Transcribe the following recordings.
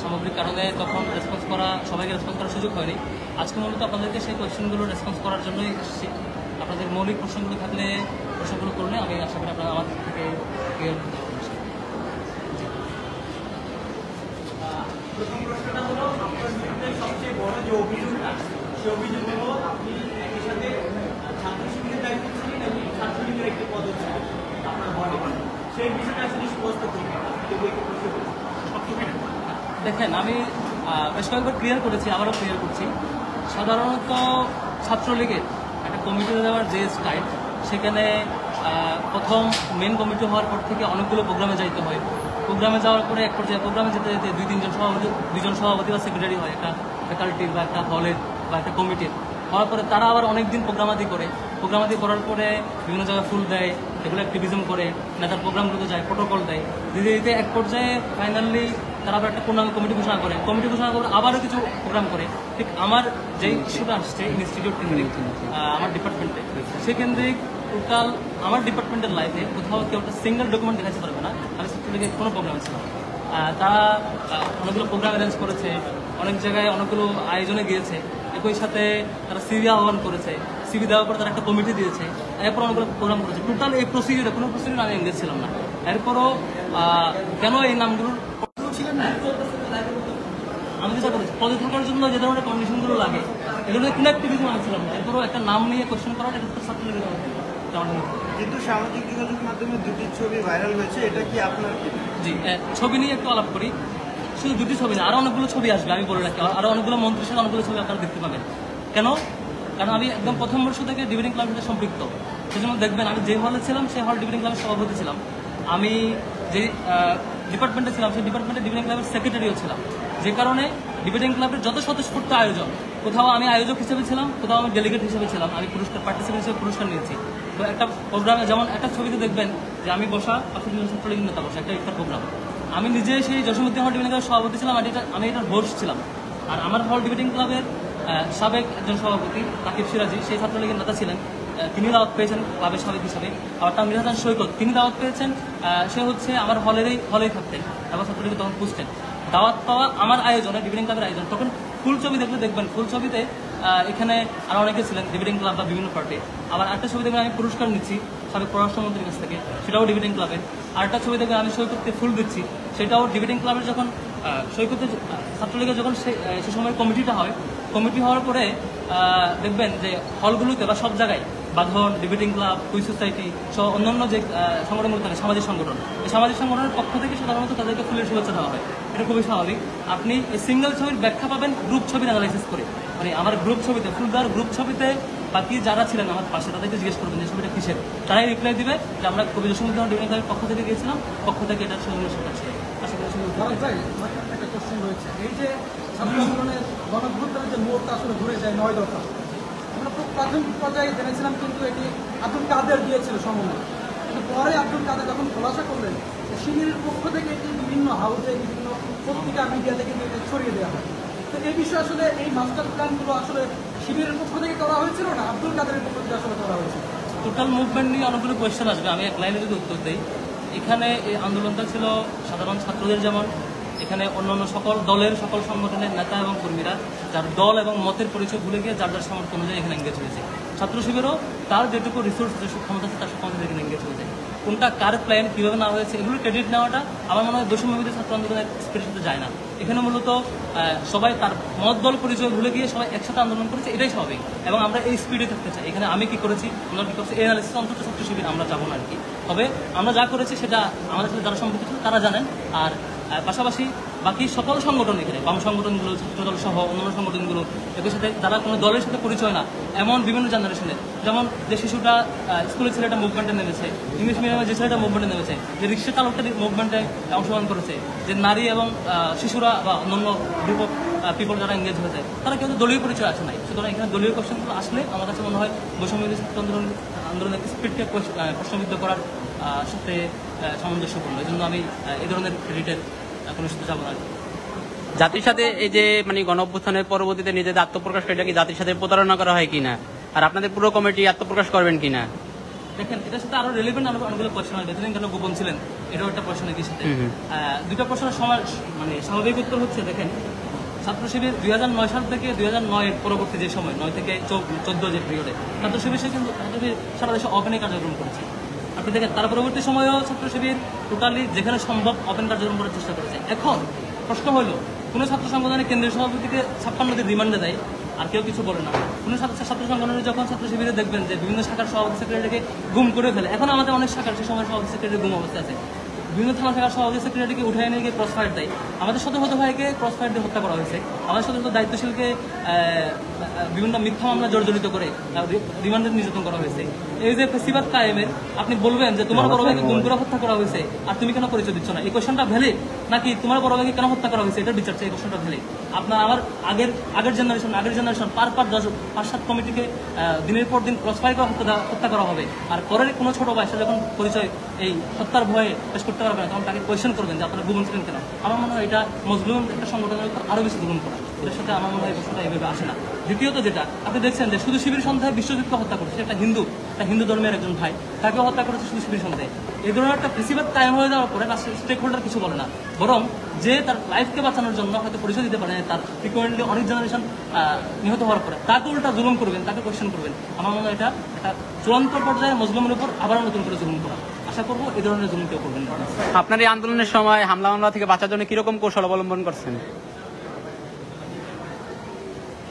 সামগ্রিক কারণে তখন রেসপন্স করা সবাইকে রেসপন্স করার সুযোগ হয়নি। আজকে মূলত আপনাদেরকে সেই কোয়েশ্চেনগুলো রেসপন্স করার জন্যই এসেছি। আপনাদের মৌলিক প্রশ্নগুলো থাকলে প্রশ্নগুলো করলে আমি আশা করি আপনারা আমার থেকে ক্লিয়ার করতে পারবেন। প্রথম প্রশ্নটা হলো আপনার বিরুদ্ধে সবচেয়ে বড় যে অভিযোগটা, সেই অভিযোগ হলো আপনি একই সাথে ছাত্র শিবিরের দায়িত্ব ছিলেন এবং ছাত্রলীগের একটি পদ ছিল আপনার বডি। সেই বিষয়টা আসলে স্পষ্ট করবেন। দেখেন, আমি বেশ কয়েকবার ক্লিয়ার করেছি, আবারও ক্লিয়ার করছি। সাধারণত ছাত্রলীগের একটা কমিটি দেওয়ার যে স্টাইল, সেখানে প্রথম মেন কমিটি হওয়ার পর থেকে অনেকগুলো প্রোগ্রামে যাইতে হয়। প্রোগ্রামে যাওয়ার পরে এক পর্যায়ে প্রোগ্রামে যেতে যেতে দুইজন সভাপতি বা সেক্রেটারি হয় একটা ফ্যাকাল্টির বা একটা হলের বা একটা কমিটির। হওয়ার পরে তারা আবার অনেকদিন প্রোগ্রামাদি করে, প্রোগ্রামাদি করার পরে বিভিন্ন জায়গায় ফুল দেয়, এগুলো অ্যাক্টিভিজম করে, নেতার প্রোগ্রামগুলোতে যায়, প্রোটোকল দেয়। দিতে দিতে এক পর্যায়ে ফাইনালি তারা আবার একটা পূর্ণাঙ্গ কমিটি ঘোষণা করে, কমিটি ঘোষণা করে আবারও কিছু প্রোগ্রাম করে। ঠিক আমার যেই ইস্যুটা আসছে ইনস্টিটিউট কেন্দ্রিক, আমার ডিপার্টমেন্টে, সেকেন্দ্রিক টোটাল আমার ডিপার্টমেন্টের লাইফে কোথাও কেউ একটা সিঙ্গেল ডকুমেন্ট দেখাতে পারবে না আমি ছাত্রলীগের কোনো প্রোগ্রামে ছিলাম। তারা অনেকগুলো প্রোগ্রাম অ্যারেঞ্জ করেছে, অনেক জায়গায় অনেকগুলো আয়োজনে গিয়েছে, একই সাথে তারা সিভি আহ্বান করেছে, সিভি দেওয়ার পর তারা একটা কমিটি দিয়েছে, এরপর অনেকগুলো প্রোগ্রাম করেছে। টোটাল এই প্রসিডিউরে কোনো প্রসিডিউর আমি এঙ্গেজ ছিলাম না। এরপরও কেন এই নামগুলোর ছিলেন না, আমি যেটা করেছি পদে থাকার জন্য যে ধরনের কন্ডিশনগুলো লাগে, এগুলো কোনো অ্যাক্টিভিজম আমি ছিলাম না। এরপরও একটা নাম নিয়ে কোয়েশ্চেন করাটা এটা তো ছাত্রলীগের কিন্তু সামাজিক যোগাযোগ মাধ্যমে দুটি ছবি ভাইরাল হয়েছে, এটা কি আপনার? জি, ছবি নিয়ে একটু আলাপ করি। শুধু দুটি ছবি না, আরও অনেকগুলো ছবি আসবে, আমি বলে রাখি। আরও অনেকগুলো মন্ত্রীর সাথে অনেকগুলো ছবি আপনারা দেখতে পাবেন। কেন? কারণ আমি একদম প্রথম বর্ষ থেকে ডিবেটিং ক্লাবের সাথে সম্পৃক্ত। সেজন্য দেখবেন আমি যে হলে ছিলাম সেই হল ডিবেটিং ক্লাবের সভাপতি ছিলাম। আমি যে ডিপার্টমেন্টে ছিলাম সেই ডিপার্টমেন্টে ডিবেটিং ক্লাবের সেক্রেটারিও ছিলাম। যে কারণে ডিবেটিং ক্লাবের যত স্বতঃস্ফূর্ত আয়োজন, কোথাও আমি আয়োজক হিসেবে ছিলাম, কোথাও আমি ডেলিগেট হিসেবে ছিলাম, আমি পার্টিসিপেন্ট হিসেবে পুরস্কার নিয়েছি। তো একটা প্রোগ্রামে যেমন একটা ছবিতে দেখবেন যে আমি বসা, পাশে ছাত্রলীগের নেতা বসা, একটা প্রোগ্রাম। আমি নিজে সেই জসীমউদ্দিন হল ডিবেটিং ক্লাবের সভাপতি ছিলাম, আমি এটার হোস্ট ছিলাম। আর আমার হল ডিবেটিং ক্লাবের সাবেক একজন সভাপতি রাকিব সিরাজি, সেই ছাত্রলীগের নেতা ছিলেন, তিনি দাওয়াত পেয়েছেন ক্লাবের সাবেক হিসাবে। আবার তানভীর হাসান সৈকত, তিনি দাওয়াত পেয়েছেন, সে হচ্ছে আমার হলেই থাকতেন এবং ছাত্রলীগে তখন বুঝতেন। দাওয়াত পাওয়া আমার আয়োজনে, ডিবেটিং ক্লাবের আয়োজন। তখন ফুল ছবি দেখলে দেখবেন, ফুল ছবিতে এখানে আরও অনেকে ছিলেন ডিবেটিং ক্লাব বা বিভিন্ন পার্টি। আবার একটা ছবি দেখবেন আমি পুরস্কার নিচ্ছি সাবেক পররাষ্ট্রমন্ত্রীর কাছ থেকে, সেটাও ডিবেটিং ক্লাবের। আরেকটা ছবি দেখবেন আমি সৈকতকে ফুল দিচ্ছি, সেটাও ডিবেটিং ক্লাবের। যখন সৈকতে ছাত্রলীগের যখন সে সময় কমিটিটা হয়, কমিটি হওয়ার পরে দেখবেন যে হলগুলোতে বা সব জায়গায় বাঁধন, ডিবেটিং ক্লাব, কুইজ সোসাইটি সহ অন্যান্য যে সংগঠনগুলো থাকে, সামাজিক সংগঠন, এই সামাজিক সংগঠনের পক্ষ থেকে সাধারণত তাদেরকে ফুলের শুভেচ্ছা দেওয়া হয়। এটা খুবই স্বাভাবিক। আপনি এই সিঙ্গেল ছবির ব্যাখ্যা পাবেন গ্রুপ ছবির অ্যানালাইসিস করে। মানে আমার গ্রুপ ছবিতে, ফুলদার গ্রুপ ছবিতে বাকি যারা ছিলেন আমার পাশে, তাদেরকে জিজ্ঞেস করবেন যে ছবিটা কিসের, তারাই রিপ্লাই দিবে যে আমরা কবি জসীমউদ্দিন ডিবেটিং ক্লাবের পক্ষ থেকে গিয়েছিলাম, পক্ষ থেকে এটা সৌজন্য সেটা ছিল। আশা করি একটা কোশ্চেন রয়েছে, এই যে ছাত্র আন্দোলনের গণভ্যুত্থানের যে মোড়টা আসলে ঘুরে যায় 9 দফা, আমরা খুব প্রাথমিক পর্যায়ে জেনেছিলাম কিন্তু এটি আব্দুল কাদের দিয়েছিল সমন্বয়। কিন্তু পরে আব্দুল কাদের যখন খোলাসা করলেন, শিবিরের পক্ষ থেকে এটি বিভিন্ন হাউসে, বিভিন্ন পত্রিকা, মিডিয়া থেকে ছড়িয়ে দেওয়া হয়। তো এই বিষয়ে আসলে এই মাস্টার প্ল্যানগুলো আসলে শিবিরের পক্ষ থেকে করা হয়েছিল না আব্দুল কাদেরের পক্ষ থেকে আসলে করা হয়েছিল? টোটাল মুভমেন্ট নিয়ে অনেকগুলো কোয়েশ্চেন আসবে, আমি এক লাইনে যদি উত্তর দিই। এখানে এই আন্দোলনটা ছিল সাধারণ ছাত্রদের, যেমন এখানে অন্যান্য সকল দলের, সকল সংগঠনের নেতা এবং কর্মীরা যার দল এবং মতের পরিচয় ভুলে গিয়ে যার যার সামর্থ্য অনুযায়ী এখানে এঙ্গেজ হয়েছে। ছাত্র শিবিরও তার যেটুকু রিসোর্স, যে ক্ষমতা আছে তার ক্ষমতা এখানে এঙ্গেজ হয়েছে। কোনটা কার প্ল্যান, কীভাবে না হয়েছে, এগুলো ক্রেডিট নেওয়াটা আমার মনে হয় বৈষম্যবিরোধী ছাত্র আন্দোলনের স্পিরিটের সাথে যায় না। এখানে মূলত সবাই তার মত দল পরিচয় ভুলে গিয়ে সবাই একসাথে আন্দোলন করেছে, এটাই স্বাভাবিক। এবং আমরা এই স্পিডে থাকতে চাই। এখানে আমি কি করেছি, আমরা কী করছি, এই অ্যানালিসিস অন্তত ছাত্র শিবির আমরা যাবো না আর কি। তবে আমরা যা করেছি সেটা আমাদের সাথে যারা সম্পৃক্ত ছিল তারা জানেন। আর পাশাপাশি বাকি সকল সংগঠন, এখানে বাম সংগঠনগুলো, ছাত্রদল সহ অন্যান্য সংগঠনগুলো, এদের সাথে যারা কোনো দলের সাথে পরিচয় না এমন বিভিন্ন জেনারেশনের, যেমন যে শিশুটা স্কুলের ছেলেটা মুভমেন্টে নেমেছে, ইংলিশ মিডিয়ামের যে ছেলেটা মুভমেন্টে নেমেছে, যে রিক্সা চালকটা মুভমেন্টে অংশগ্রহণ করেছে, যে নারী এবং শিশুরা বা অন্যান্য গ্রুপ অফ পিপল যারা এঙ্গেজ হয়েছে, তারা কিন্তু দলীয় পরিচয় আসে নাই। সুতরাং এখানে দলীয় কোশ্চেনগুলো আসলে আমার কাছে মনে হয় বৈষম্যবিরোধী ছাত্র আন্দোলনের স্পিডকে প্রশ্নবিদ্ধ করার সাথে সামঞ্জস্যপূর্ণ। এই জন্য আমি এই ধরনের ক্রেডিটের কোনো সাথে যাবো না। জাতির সাথে এই যে মানে গণঅভ্যুত্থানের পরবর্তীতে নিজেদের আত্মপ্রকাশ, এটা কি জাতির সাথে প্রতারণা করা হয় কিনা, আর আপনাদের পুরো কমিটি আত্মপ্রকাশ করবেন কিনা? দেখেন এটার সাথে আরো রেলিভেন্ট অনেকগুলো কোয়েশ্চেন হয়, এতদিন কেন গোপন ছিলেন, এটাও একটা প্রশ্ন একই সাথে। দুইটা প্রশ্নের সময় মানে স্বাভাবিক উত্তর হচ্ছে, দেখেন ছাত্র শিবির 2009 সাল থেকে 2009 এর পরবর্তী যে সময় 9 থেকে 14 যে পিরিয়ডে ছাত্র শিবির সারা দেশে ওপেনে কার্যক্রম করেছে। আপনি দেখেন তার পরবর্তী সময়েও ছাত্র শিবির টোটালি যেখানে সম্ভব ওপেন কার্যক্রম করার চেষ্টা করেছে। এখন প্রশ্ন হলো, কোনো ছাত্র সংগঠনের কেন্দ্রীয় সভাপতিকে 56 দিন রিমান্ডে দেয় আর কেউ কিছু বলে না। কোনো ছাত্র সংগঠনের যখন ছাত্র শিবিরে দেখবেন যে বিভিন্ন শাখার সভাপতি সেক্রেটারিকে গুম করে ফেলে, এখন আমাদের অনেক শাখার সে সময় সভাপতি সেক্রেটারি গুম অবস্থায় আছে, বিভিন্ন থানা শাখার সভাপতি সেক্রেটারিকে উঠে এনে গিয়ে ক্রস ফায়ার দেয়। আমাদের শত ভাইকে ক্রস ফায়ার দিয়ে হত্যা করা হয়েছে, আমাদের শত দায়িত্বশীলকে বিভিন্ন মিথ্যা মামলা জর্জরিত করে রিমান্ডে নির্যাতন করা হয়েছে। এই যে ফেসিবাদ কায়েমের, আপনি বলবেন যে তোমার বড় ভাইকে গুম করে হত্যা করা হয়েছে আর তুমি কেন পরিচয় দিচ্ছ না, এই কোয়েশ্চনটা ভেলে, নাকি তোমার বড় ভাইকে কেন হত্যা করা হয়েছে এটার বিচার চাই, এই কোয়েশ্চনটা ভেলে। আপনার আমার আগের জেনারেশন পার 5-7 কমিটিকে দিনের পর দিন ক্রস ফায়ার করে হত্যা করা হবে, আর পরের কোনো ছোট ভাই সে যখন পরিচয় এই হত্যার ভয়ে পেশ করতে পারবে না, তখন তাকে কোয়েশ্চেন করবেন যে আপনারা গোপন ছিলেন কেন। আমার মনে হয় এটা মজলুম একটা সংগঠনের উপর আরো বেশি জুলুম করা, এটার সাথে আমার মনে হয় প্রশ্নটা এইভাবে আসে না। দ্বিতীয়ত যেটা আপনি দেখছেন যে শুধু শিবির সন্ধ্যায় বিশ্বজিৎকে হত্যা করেছে, একটা হিন্দু ধর্মের একজন ভাই, তাকে হত্যা করেছে শুধু শিবির সন্ধ্যায়। এই ধরনের একটা ফেসিবাদ কায়েম হয়ে যাওয়ার পরে স্টেক হোল্ডার কিছু বলে না, বরং যে তার লাইফকে বাঁচানোর জন্য হয়তো পরিচয় দিতে পারে তার ফ্রিকোয়েন্টলি অনেক জেনারেশন নিহত হওয়ার পরে তাকে উল্টা জুলুম করবেন, তাকে কোয়েশ্চেন করবেন। আমার মনে হয় এটা একটা চূড়ান্ত পর্যায়ে মুসলিমের উপর আবার নতুন করে জুলুম করা। আশা করবো এই ধরনের জুলুম কেউ করবেন না। আপনার এই আন্দোলনের সময় হামলা মামলা থেকে বাঁচার জন্য কিরকম কৌশল অবলম্বন করছেন?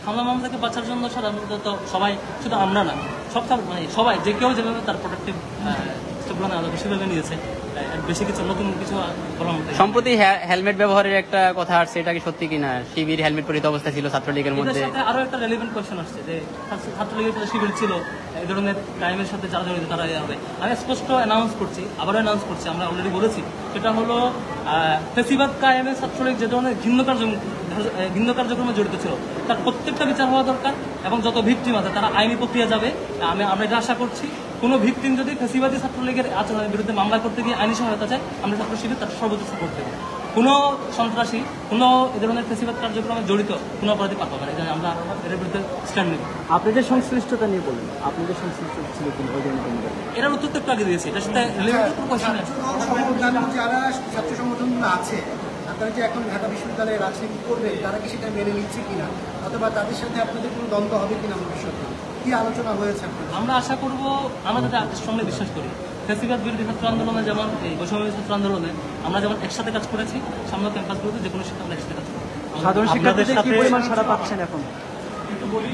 হামলা মামলা থেকে বাঁচার জন্য সাধারণত সবাই, শুধু আমরা না, মানে সবাই যে কেউ যেভাবে তার প্রোটেক্টিভ স্টেপগুলো নেওয়া যাবে সেভাবে নিয়েছে। বেশি কিছু নতুন কিছু বলার মতো। সম্প্রতি হেলমেট ব্যবহারের একটা কথা আসছে, এটা কি সত্যি কিনা? শিবির হেলমেট পরিহিত অবস্থায় ছিল ছাত্রলীগের মধ্যে। এটার সাথে আরো একটা রেলিভেন্ট কোয়েশ্চেন আসছে যে ছাত্রলীগের সাথে শিবির ছিল, এই ধরনের ক্রাইমের সাথে যারা জড়িত তারা হবে। আমি স্পষ্ট অ্যানাউন্স করছি, আবারও অ্যানাউন্স করছি, আমরা অলরেডি বলেছি, সেটা হলো ফেসিবাদ কায়েমে ছাত্রলীগ যে ধরনের ঘৃণ্য কার্যক্রমে জড়িত ছিল তার প্রত্যেকটা বিচার হওয়া দরকার, এবং যত ভিকটিম আছে তারা আইনি প্রক্রিয়া যাবে। আমরা এটা আশা করছি, কোনো ভিকটিম যদি ফেসিবাদী ছাত্রলীগের আচরণের বিরুদ্ধে মামলা করতে গিয়ে আইনি সহায়তা চায়, আমরা ছাত্র শিবির তার সর্বোচ্চ সাপোর্ট দেবো। কোনো সন্ত্রাসী, কোনো এ ধরনের ফেসিবাদ কার্যক্রমে জড়িত কোনো অপরাধী পাবো না, এটা আমরা এর বিরুদ্ধে স্ট্যান্ড নেব। আপনাদের সংশ্লিষ্টতা নিয়ে বলুন, আপনাদের সংশ্লিষ্ট ছিল কিনা ওই ধরনের? এটার উত্তর তো একটু আগে দিয়েছি, এটার সাথে রিলেভেন্ট কোনো কোয়েশ্চেন আছে। যারা ছাত্র সংগঠনগুলো আছে, আপনারা যে এখন ঢাকা বিশ্ববিদ্যালয়ে রাজনীতি করবেন, তারা কি সেটা মেনে নিচ্ছে কিনা, অথবা তাদের সাথে আপনাদের কোনো দ্বন্দ্ব হবে কিনা ভবিষ্যতে, কি আলোচনা হয়েছে? আমরা আশা করবো, আমরা যাতে সঙ্গে বিশ্বাস করি, ফেসিবাদ বিরোধী ছাত্র আন্দোলনে যেমন এই বৈষম্য ছাত্র আন্দোলনে আমরা যেমন একসাথে কাজ করেছি, সামনে ক্যাম্পাসগুলোতে যে কোনো শিক্ষা আমরা একসাথে কাজ করবো। সাধারণ শিক্ষার্থীদের কি পরিমাণ সাড়া পাচ্ছেন এখন? একটু বলি